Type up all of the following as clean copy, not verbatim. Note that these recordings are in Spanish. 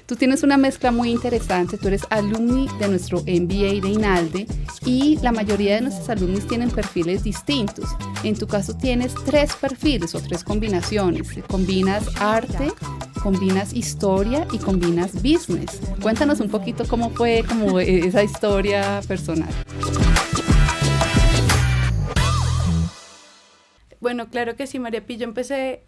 Tú tienes una mezcla muy interesante, tú eres alumni de nuestro MBA de INALDE y la mayoría de nuestros alumnos tienen perfiles distintos. En tu caso tienes 3 perfiles o 3 combinaciones. Combinas arte, combinas historia y combinas business. Cuéntanos un poquito cómo fue esa historia personal. Bueno, claro que sí, María Pi. Yo empecé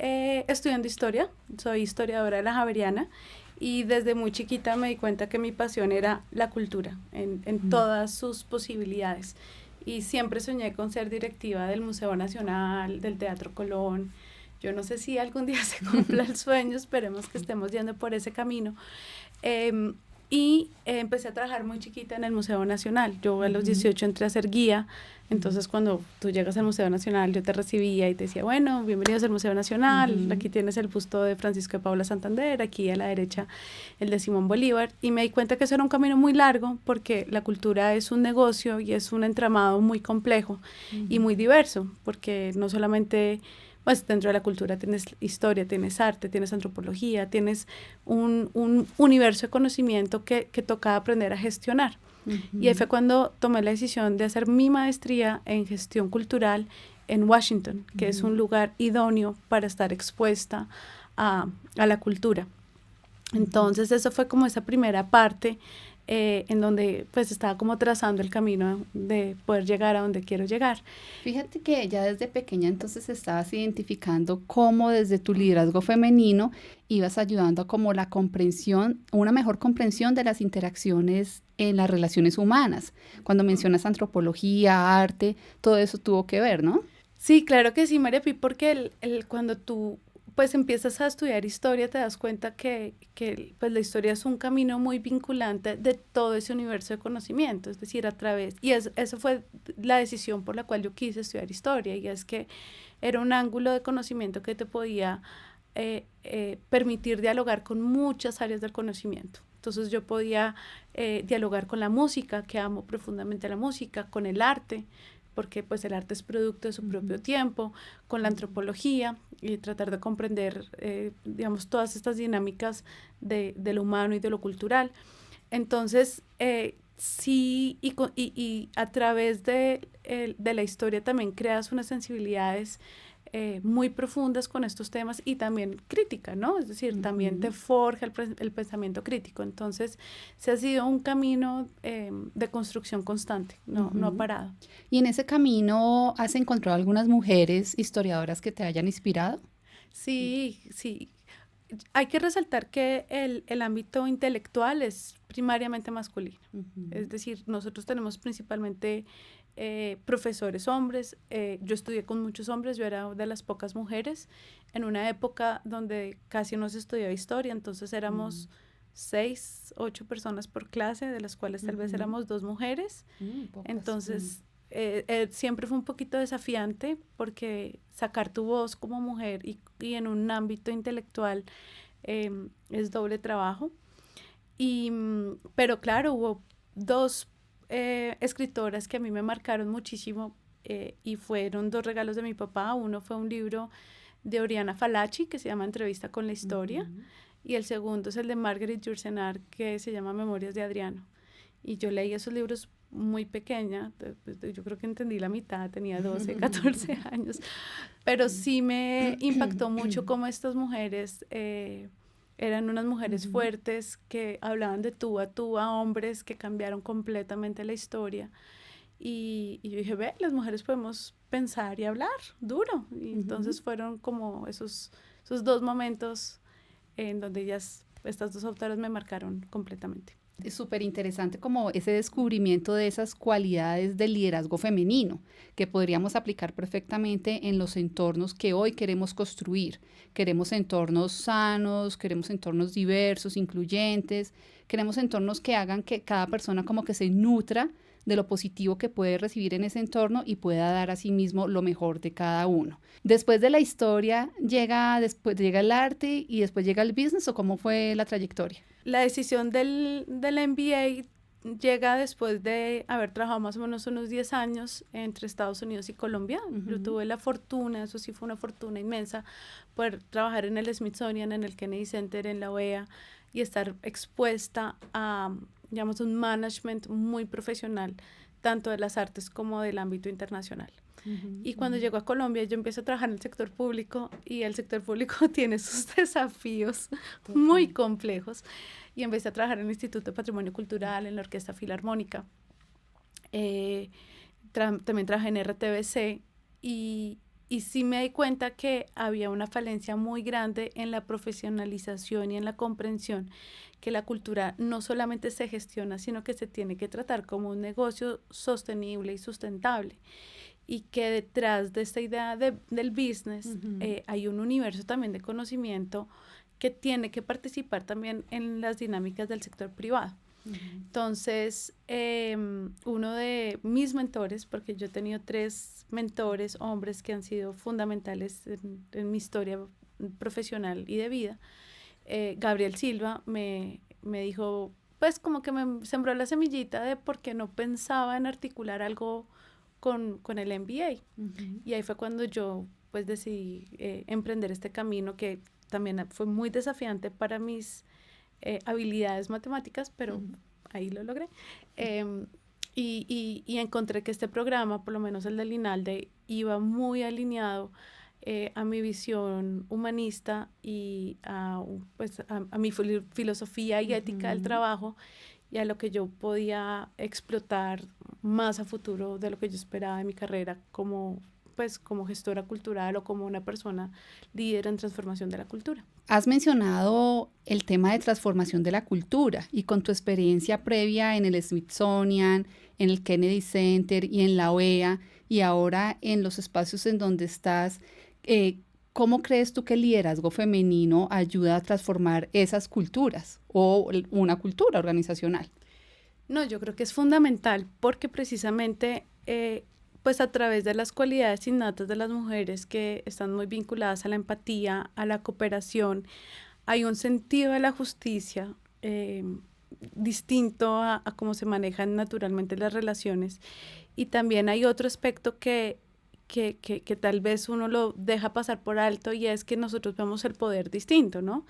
estudiando historia, soy historiadora de la Javeriana y desde muy chiquita me di cuenta que mi pasión era la cultura en todas sus posibilidades. Y siempre soñé con ser directiva del Museo Nacional, del Teatro Colón. Yo no sé si algún día se cumpla el sueño, esperemos que estemos yendo por ese camino. Empecé a trabajar muy chiquita en el Museo Nacional. Yo a los 18 entré a ser guía, entonces cuando tú llegas al Museo Nacional yo te recibía y te decía, bueno, bienvenidos al Museo Nacional, aquí tienes el busto de Francisco de Paula Santander, aquí a la derecha el de Simón Bolívar, y me di cuenta que eso era un camino muy largo porque la cultura es un negocio y es un entramado muy complejo y muy diverso, porque no solamente... Pues dentro de la cultura tienes historia, tienes arte, tienes antropología, tienes un universo de conocimiento que toca aprender a gestionar. Y ahí fue cuando tomé la decisión de hacer mi maestría en gestión cultural en Washington, que es un lugar idóneo para estar expuesta a la cultura. Entonces eso fue como esa primera parte en donde pues estaba como trazando el camino de poder llegar a donde quiero llegar. Fíjate que ya desde pequeña entonces estabas identificando cómo desde tu liderazgo femenino ibas ayudando a como la comprensión, una mejor comprensión de las interacciones en las relaciones humanas. Cuando mencionas antropología, arte, todo eso tuvo que ver, ¿no? Sí, claro que sí, María Pi, porque cuando tú pues empiezas a estudiar historia, te das cuenta que pues la historia es un camino muy vinculante de todo ese universo de conocimiento, es decir, eso fue la decisión por la cual yo quise estudiar historia, y es que era un ángulo de conocimiento que te podía permitir dialogar con muchas áreas del conocimiento. Entonces yo podía dialogar con la música, que amo profundamente la música, con el arte, porque pues el arte es producto de su propio tiempo, con la antropología y tratar de comprender, digamos, todas estas dinámicas de lo humano y de lo cultural. Entonces, sí, y a través de la historia también creas unas sensibilidades muy profundas con estos temas y también crítica, ¿no? Es decir, también te forja el pensamiento crítico. Entonces, se ha sido un camino de construcción constante, no ha parado. ¿Y en ese camino has encontrado algunas mujeres historiadoras que te hayan inspirado? Sí, sí. Hay que resaltar que el ámbito intelectual es primariamente masculino. Es decir, nosotros tenemos principalmente profesores hombres. Yo estudié con muchos hombres, yo era de las pocas mujeres en una época donde casi no se estudiaba historia, entonces éramos 6, 8 personas por clase, de las cuales tal vez éramos 2 mujeres. Entonces, siempre fue un poquito desafiante porque sacar tu voz como mujer y en un ámbito intelectual es doble trabajo. Pero claro, hubo 2 escritoras que a mí me marcaron muchísimo y fueron 2 regalos de mi papá. Uno fue un libro de Oriana Fallaci que se llama Entrevista con la Historia, y el segundo es el de Marguerite Yourcenar que se llama Memorias de Adriano. Y yo leí esos libros muy pequeña, yo creo que entendí la mitad, tenía 12, 14 años, pero sí me impactó mucho cómo estas mujeres eran unas mujeres fuertes que hablaban de tú a hombres que cambiaron completamente la historia. Y yo dije, las mujeres podemos pensar y hablar duro. Y entonces fueron como esos 2 momentos en donde estas 2 autoras me marcaron completamente. Es súper interesante como ese descubrimiento de esas cualidades del liderazgo femenino que podríamos aplicar perfectamente en los entornos que hoy queremos construir. Queremos entornos sanos, queremos entornos diversos, incluyentes, queremos entornos que hagan que cada persona como que se nutra de lo positivo que puede recibir en ese entorno y pueda dar a sí mismo lo mejor de cada uno. Después de la historia, llega el arte y después llega el business, ¿o cómo fue la trayectoria? La decisión del MBA llega después de haber trabajado más o menos unos 10 años entre Estados Unidos y Colombia. Yo tuve la fortuna, eso sí fue una fortuna inmensa, poder trabajar en el Smithsonian, en el Kennedy Center, en la OEA y estar expuesta a, digamos, un management muy profesional, tanto de las artes como del ámbito internacional. Y cuando llego a Colombia, yo empiezo a trabajar en el sector público y el sector público tiene sus desafíos muy complejos. Y empecé a trabajar en el Instituto de Patrimonio Cultural, en la Orquesta Filarmónica. También trabajé en RTBC y sí me di cuenta que había una falencia muy grande en la profesionalización y en la comprensión que la cultura no solamente se gestiona, sino que se tiene que tratar como un negocio sostenible y sustentable. Y que detrás de esta idea del business hay un universo también de conocimiento que tiene que participar también en las dinámicas del sector privado. Entonces, uno de mis mentores, porque yo he tenido 3 mentores, hombres que han sido fundamentales en mi historia profesional y de vida, Gabriel Silva me dijo, pues como que me sembró la semillita de por qué no pensaba en articular algo con el MBA. Y ahí fue cuando yo pues decidí emprender este camino que también fue muy desafiante para mis habilidades matemáticas, pero ahí lo logré. Y encontré que este programa, por lo menos el del INALDE, iba muy alineado a mi visión humanista y a mi filosofía y ética del trabajo y a lo que yo podía explotar más a futuro de lo que yo esperaba de mi carrera como gestora cultural o como una persona líder en transformación de la cultura. Has mencionado el tema de transformación de la cultura y con tu experiencia previa en el Smithsonian, en el Kennedy Center y en la OEA y ahora en los espacios en donde estás, ¿cómo crees tú que el liderazgo femenino ayuda a transformar esas culturas o una cultura organizacional? No, yo creo que es fundamental porque precisamente pues a través de las cualidades innatas de las mujeres que están muy vinculadas a la empatía, a la cooperación, hay un sentido de la justicia distinto a cómo se manejan naturalmente las relaciones. Y también hay otro aspecto que tal vez uno lo deja pasar por alto y es que nosotros vemos el poder distinto, ¿no?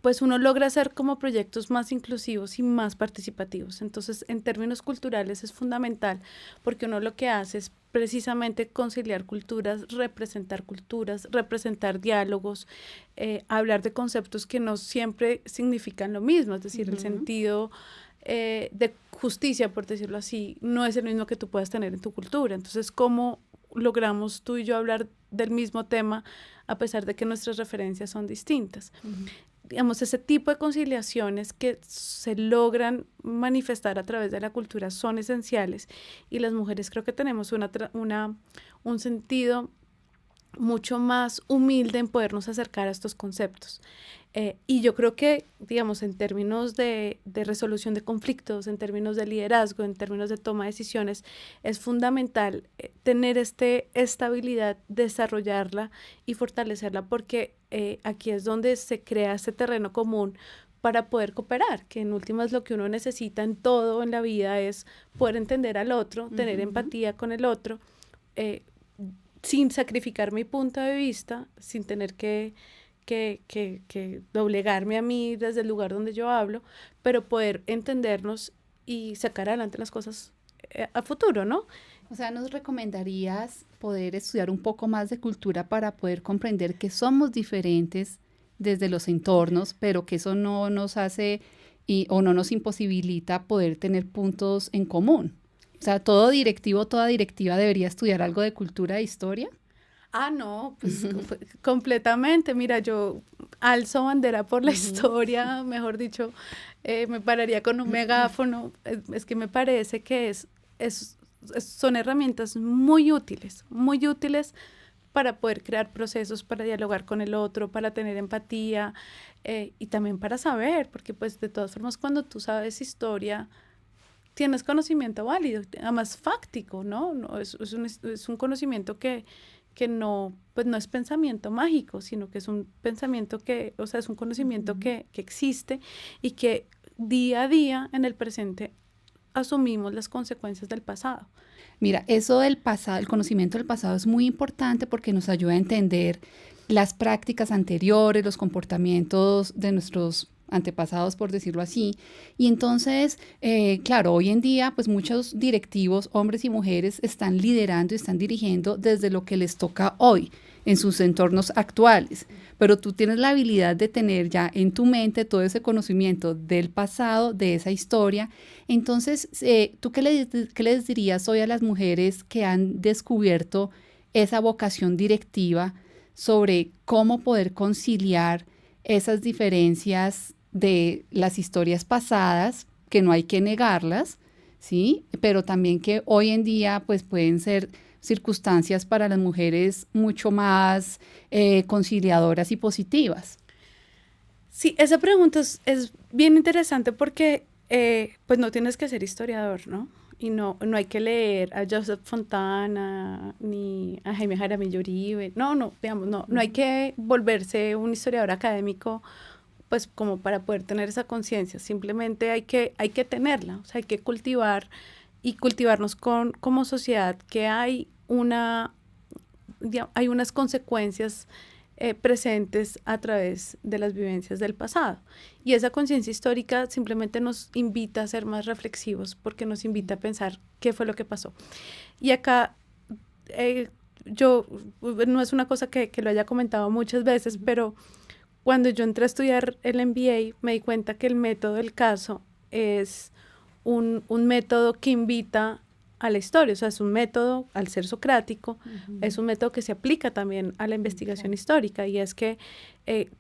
Pues uno logra hacer como proyectos más inclusivos y más participativos. Entonces, en términos culturales es fundamental porque uno lo que hace es precisamente conciliar culturas, representar diálogos, hablar de conceptos que no siempre significan lo mismo, es decir, el sentido de justicia, por decirlo así, no es el mismo que tú puedas tener en tu cultura. Entonces, ¿cómo logramos tú y yo hablar del mismo tema a pesar de que nuestras referencias son distintas? Digamos, ese tipo de conciliaciones que se logran manifestar a través de la cultura son esenciales y las mujeres creo que tenemos un sentido mucho más humilde en podernos acercar a estos conceptos. Y yo creo que, digamos, en términos de resolución de conflictos, en términos de liderazgo, en términos de toma de decisiones, es fundamental tener esta habilidad, desarrollarla y fortalecerla porque aquí es donde se crea este terreno común para poder cooperar, que en últimas lo que uno necesita en todo en la vida es poder entender al otro, tener empatía con el otro, sin sacrificar mi punto de vista, sin tener que doblegarme a mí desde el lugar donde yo hablo, pero poder entendernos y sacar adelante las cosas a futuro, ¿no? O sea, ¿nos recomendarías poder estudiar un poco más de cultura para poder comprender que somos diferentes desde los entornos, pero que eso no nos hace o no nos imposibilita poder tener puntos en común? O sea, todo directivo, toda directiva debería estudiar algo de cultura e historia. Ah, no, pues completamente. Mira, yo alzo bandera por la historia, mejor dicho, me pararía con un megáfono. Es que me parece que son herramientas muy útiles para poder crear procesos, para dialogar con el otro, para tener empatía y también para saber, porque pues de todas formas cuando tú sabes historia, tienes conocimiento válido, además fáctico, ¿no? Es un conocimiento que no, pues no es pensamiento mágico, sino que es un pensamiento es un conocimiento que existe y que día a día en el presente asumimos las consecuencias del pasado. Mira, eso del pasado, el conocimiento del pasado es muy importante porque nos ayuda a entender las prácticas anteriores, los comportamientos de nuestros antepasados, por decirlo así. Y entonces, claro, hoy en día, pues muchos directivos, hombres y mujeres, están liderando y están dirigiendo desde lo que les toca hoy, en sus entornos actuales. Pero tú tienes la habilidad de tener ya en tu mente todo ese conocimiento del pasado, de esa historia. Entonces, ¿tú qué les dirías hoy a las mujeres que han descubierto esa vocación directiva sobre cómo poder conciliar esas diferencias de las historias pasadas, que no hay que negarlas, ¿sí? Pero también que hoy en día pues pueden ser circunstancias para las mujeres mucho más conciliadoras y positivas? Sí, esa pregunta es bien interesante porque pues no tienes que ser historiador, ¿no? Y no hay que leer a Joseph Fontana ni a Jaime Jaramillo Uribe. No, digamos, no hay que volverse un historiador académico pues como para poder tener esa conciencia. Simplemente hay que tenerla, o sea, hay que cultivar y cultivarnos como sociedad que hay unas consecuencias presentes a través de las vivencias del pasado. Y esa conciencia histórica simplemente nos invita a ser más reflexivos porque nos invita a pensar qué fue lo que pasó. Y acá yo, no es una cosa que lo haya comentado muchas veces, pero cuando yo entré a estudiar el MBA me di cuenta que el método del caso es un método que invita a la historia, o sea, es un método, al ser socrático, es un método que se aplica también a la investigación histórica, y es que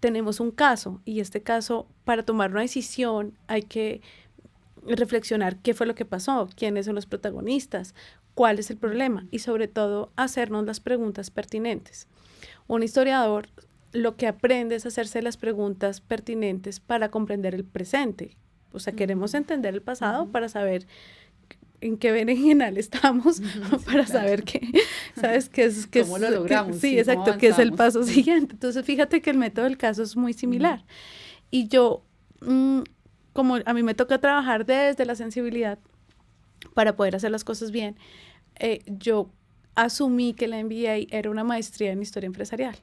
tenemos un caso, y este caso, para tomar una decisión, hay que reflexionar qué fue lo que pasó, quiénes son los protagonistas, cuál es el problema, y sobre todo, hacernos las preguntas pertinentes. Un historiador lo que aprende es hacerse las preguntas pertinentes para comprender el presente. O sea, queremos entender el pasado para saber en qué berenjenal estamos, para saber qué, ¿sabes? ¿Cómo lo logramos? Sí, exacto, qué es el paso siguiente. Entonces, fíjate que el método del caso es muy similar. Y yo, como a mí me toca trabajar desde la sensibilidad para poder hacer las cosas bien, yo asumí que la MBA era una maestría en historia empresarial.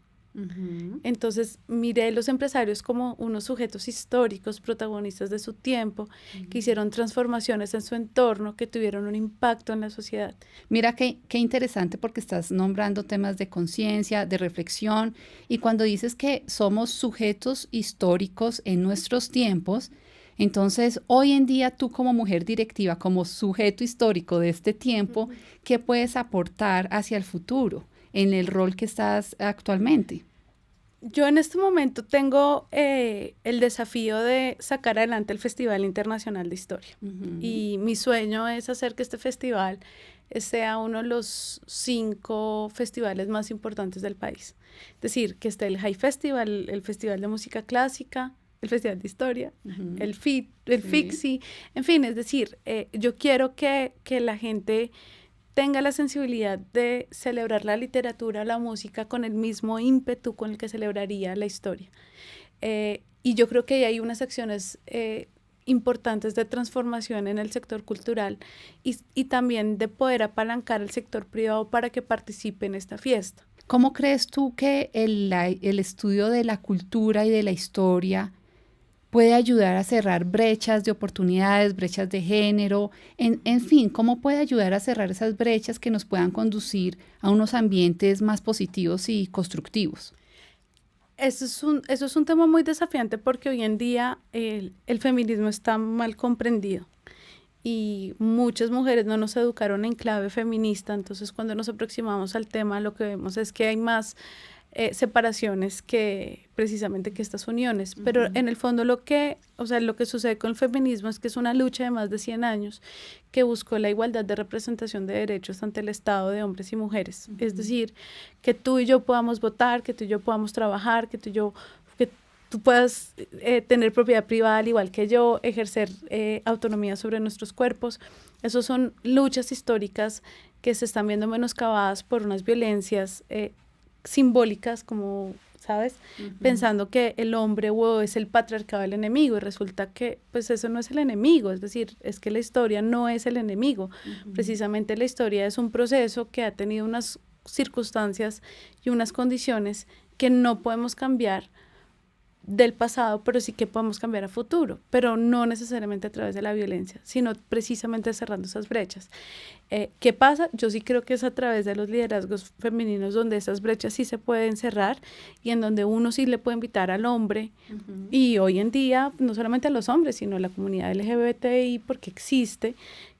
Entonces miré los empresarios como unos sujetos históricos, protagonistas de su tiempo, que hicieron transformaciones en su entorno, que tuvieron un impacto en la sociedad. Mira qué interesante, porque estás nombrando temas de conciencia, de reflexión, y cuando dices que somos sujetos históricos en nuestros tiempos, entonces hoy en día tú como mujer directiva, como sujeto histórico de este tiempo, ¿qué puedes aportar hacia el futuro en el rol que estás actualmente? Yo en este momento tengo el desafío de sacar adelante el Festival Internacional de Historia. Y mi sueño es hacer que este festival sea uno de los 5 festivales más importantes del país. Es decir, que esté el High Festival, el Festival de Música Clásica, el Festival de Historia, el FIXI, en fin, es decir, yo quiero que la gente tenga la sensibilidad de celebrar la literatura, la música con el mismo ímpetu con el que celebraría la historia. Y yo creo que hay unas acciones importantes de transformación en el sector cultural y también de poder apalancar al sector privado para que participe en esta fiesta. ¿Cómo crees tú que el estudio de la cultura y de la historia puede ayudar a cerrar brechas de oportunidades, brechas de género, en fin, cómo puede ayudar a cerrar esas brechas que nos puedan conducir a unos ambientes más positivos y constructivos? Eso es un tema muy desafiante porque hoy en día el feminismo está mal comprendido y muchas mujeres no nos educaron en clave feminista, entonces cuando nos aproximamos al tema lo que vemos es que hay más separaciones que precisamente que estas uniones, pero en el fondo lo que sucede con el feminismo es que es una lucha de más de 100 años que buscó la igualdad de representación de derechos ante el Estado de hombres y mujeres, es decir, que tú y yo podamos votar, que tú y yo podamos trabajar, que tú puedas tener propiedad privada al igual que yo, ejercer autonomía sobre nuestros cuerpos. Esas son luchas históricas que se están viendo menoscabadas por unas violencias simbólicas, como, ¿sabes? Pensando que el hombre es el patriarcado el enemigo, y resulta que pues eso no es el enemigo, es decir, es que la historia no es el enemigo, precisamente la historia es un proceso que ha tenido unas circunstancias y unas condiciones que no podemos cambiar del pasado, pero sí que podemos cambiar a futuro, pero no necesariamente a través de la violencia, sino precisamente cerrando esas brechas. ¿Qué pasa? Yo sí creo que es a través de los liderazgos femeninos donde esas brechas sí se pueden cerrar y en donde uno sí le puede invitar al hombre y hoy en día, no solamente a los hombres, sino a la comunidad LGBTI, porque existe,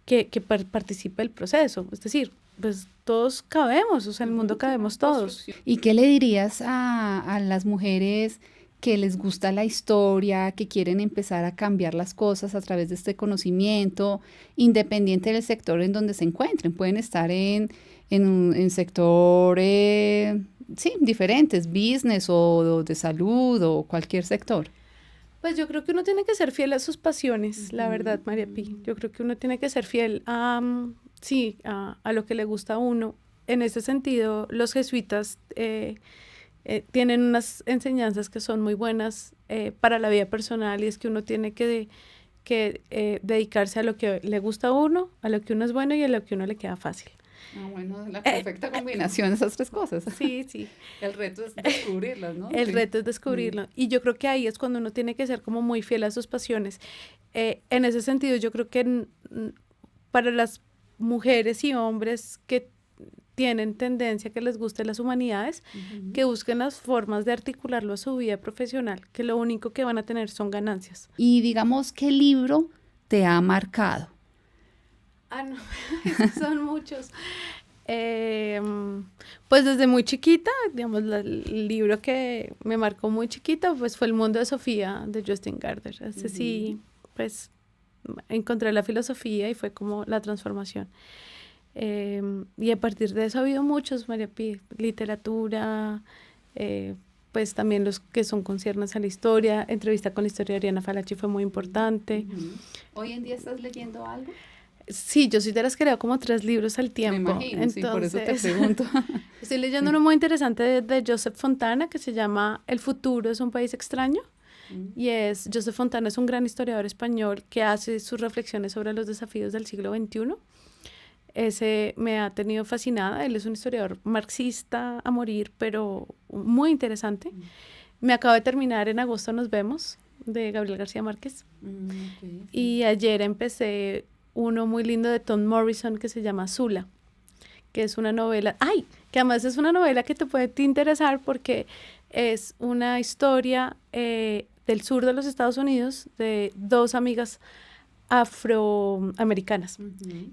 que participe del proceso. Es decir, pues todos cabemos, o sea, en el mundo cabemos todos. ¿Y qué le dirías a las mujeres que les gusta la historia, que quieren empezar a cambiar las cosas a través de este conocimiento, independiente del sector en donde se encuentren? Pueden estar en sectores, sí, diferentes, business o de salud o cualquier sector. Pues yo creo que uno tiene que ser fiel a sus pasiones, la verdad, María Pi. Yo creo que uno tiene que ser fiel a lo que le gusta a uno. En ese sentido, los jesuitas tienen unas enseñanzas que son muy buenas para la vida personal y es que uno tiene que dedicarse a lo que le gusta a uno, a lo que uno es bueno y a lo que uno le queda fácil. Bueno, la perfecta combinación de esas tres cosas. Sí, sí. El reto es descubrirlas, ¿no? El reto es descubrirlo. Y yo creo que ahí es cuando uno tiene que ser como muy fiel a sus pasiones. En ese sentido, yo creo que para las mujeres y hombres que tienen tendencia que les gusten las humanidades, que busquen las formas de articularlo a su vida profesional, que lo único que van a tener son ganancias. Y digamos, ¿qué libro te ha marcado? No, son muchos. Pues desde muy chiquita, digamos, el libro que me marcó muy chiquita, pues fue El mundo de Sofía, de Justin Gardner. Ese sí, pues encontré la filosofía y fue como la transformación. Y a partir de eso ha habido muchos, María Pi, literatura, pues también los que son conciernes a la historia. Entrevista con la historia de Ariana Falachi fue muy importante. ¿Hoy en día estás leyendo algo? Sí, yo soy de las que leo como 3 libros al tiempo. Me imagino, entonces, sí, por eso te pregunto. Estoy leyendo uno muy interesante de Joseph Fontana que se llama El futuro es un país extraño. Y Joseph Fontana es un gran historiador español que hace sus reflexiones sobre los desafíos del siglo XXI. Ese me ha tenido fascinada. Él es un historiador marxista a morir, pero muy interesante. Me acabo de terminar En agosto nos vemos, de Gabriel García Márquez. Okay. Y ayer empecé uno muy lindo de Tom Morrison que se llama Zula, que es una novela, que además es una novela que te puede interesar porque es una historia del sur de los Estados Unidos de 2 amigas afroamericanas.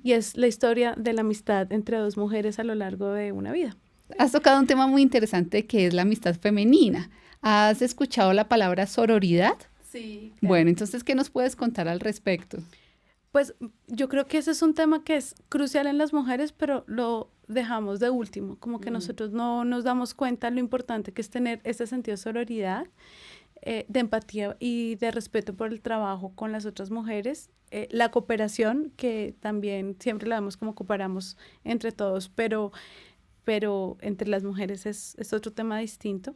Y es la historia de la amistad entre 2 mujeres a lo largo de una vida. Has tocado un tema muy interesante que es la amistad femenina. ¿Has escuchado la palabra sororidad? Sí. Claro. Bueno, entonces, ¿qué nos puedes contar al respecto? Pues yo creo que ese es un tema que es crucial en las mujeres, pero lo dejamos de último, como que nosotros no nos damos cuenta lo importante que es tener ese sentido de sororidad, de empatía y de respeto por el trabajo con las otras mujeres, la cooperación, que también siempre la vemos como cooperamos entre todos, pero entre las mujeres es otro tema distinto.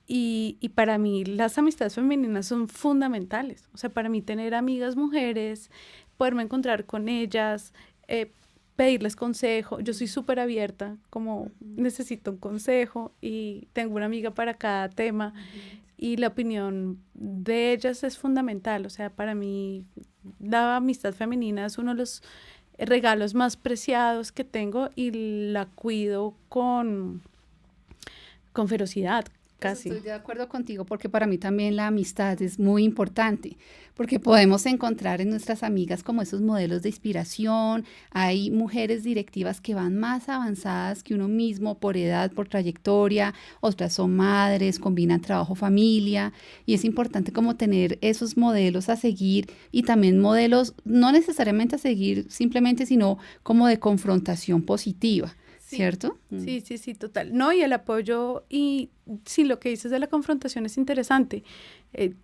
Y para mí las amistades femeninas son fundamentales, o sea, para mí tener amigas mujeres, poderme encontrar con ellas, pedirles consejo. Yo soy súper abierta, como necesito un consejo y tengo una amiga para cada tema y la opinión de ellas es fundamental. O sea, para mí la amistad femenina es uno de los regalos más preciados que tengo y la cuido con ferocidad. Casi. Estoy de acuerdo contigo porque para mí también la amistad es muy importante, porque podemos encontrar en nuestras amigas como esos modelos de inspiración. Hay mujeres directivas que van más avanzadas que uno mismo por edad, por trayectoria, otras son madres, combinan trabajo, familia, y es importante como tener esos modelos a seguir y también modelos no necesariamente a seguir simplemente, sino como de confrontación positiva. Sí. ¿Cierto? Sí, total. No, y el apoyo, y sí, lo que dices de la confrontación es interesante.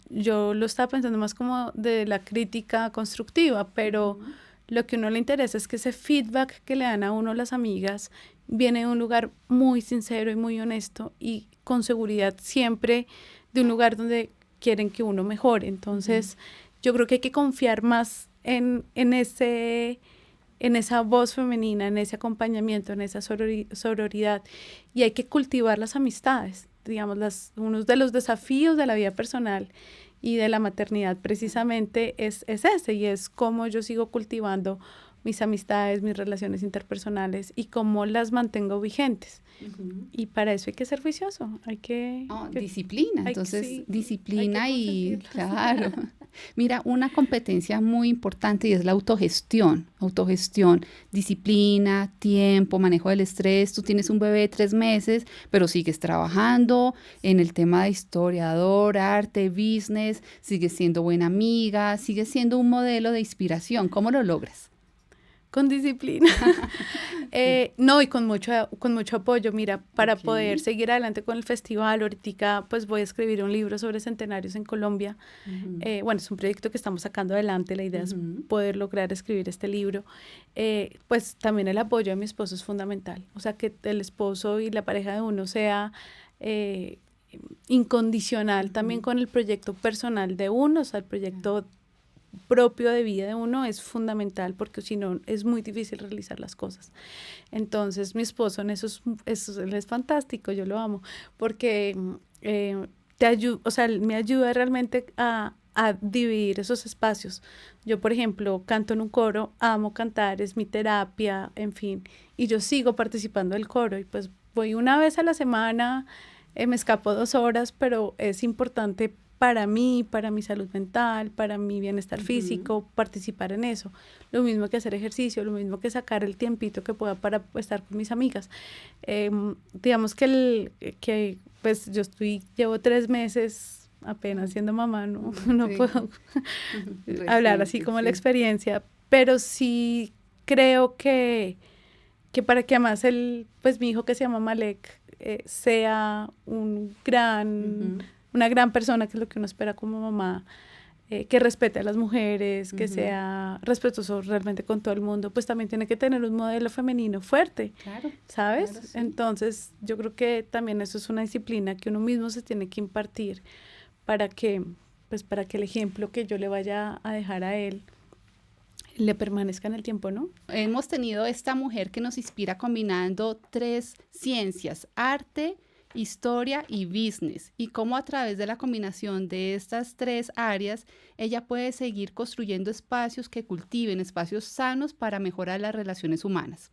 Yo lo estaba pensando más como de la crítica constructiva, pero lo que a uno le interesa es que ese feedback que le dan a uno las amigas viene de un lugar muy sincero y muy honesto y con seguridad siempre de un lugar donde quieren que uno mejore. Entonces, yo creo que hay que confiar más en esa voz femenina, en ese acompañamiento, en esa sororidad. Y hay que cultivar las amistades. digamos, uno de los desafíos de la vida personal y de la maternidad precisamente es ese, y es cómo yo sigo cultivando mis amistades, mis relaciones interpersonales y cómo las mantengo vigentes. Y para eso hay que ser juicioso, hay que... disciplina, entonces sí, disciplina y claro. Mira, una competencia muy importante y es la autogestión, disciplina, tiempo, manejo del estrés. Tú tienes un bebé de 3 meses, pero sigues trabajando en el tema de historiador, arte, business, sigues siendo buena amiga, sigues siendo un modelo de inspiración. ¿Cómo lo logras? Con disciplina. No, y con mucho apoyo. Mira, para poder seguir adelante con el festival, ahorita pues voy a escribir un libro sobre centenarios en Colombia. Bueno, es un proyecto que estamos sacando adelante. La idea es poder lograr escribir este libro. Pues también el apoyo de mi esposo es fundamental. O sea, que el esposo y la pareja de uno sea incondicional también con el proyecto personal de uno, o sea, el proyecto propio de vida de uno es fundamental, porque si no es muy difícil realizar las cosas. Entonces mi esposo en eso él es fantástico, yo lo amo, porque o sea, me ayuda realmente a dividir esos espacios. Yo, por ejemplo, canto en un coro, amo cantar, es mi terapia, en fin, y yo sigo participando del coro, y pues voy una vez a la semana, me escapo 2 horas, pero es importante para mí, para mi salud mental, para mi bienestar físico, participar en eso. Lo mismo que hacer ejercicio, lo mismo que sacar el tiempito que pueda para estar con mis amigas. Digamos que pues yo llevo 3 meses apenas siendo mamá, no puedo hablar así como la experiencia, pero sí creo que para que además pues mi hijo, que se llama Malek, sea una gran persona, que es lo que uno espera como mamá, que respete a las mujeres, que sea respetuoso realmente con todo el mundo, pues también tiene que tener un modelo femenino fuerte, ¿sabes? Claro, sí. Entonces, yo creo que también eso es una disciplina que uno mismo se tiene que impartir para que el ejemplo que yo le vaya a dejar a él le permanezca en el tiempo, ¿no? Hemos tenido esta mujer que nos inspira combinando 3 ciencias: arte, historia y business, y cómo a través de la combinación de estas 3 áreas ella puede seguir construyendo espacios que cultiven espacios sanos para mejorar las relaciones humanas.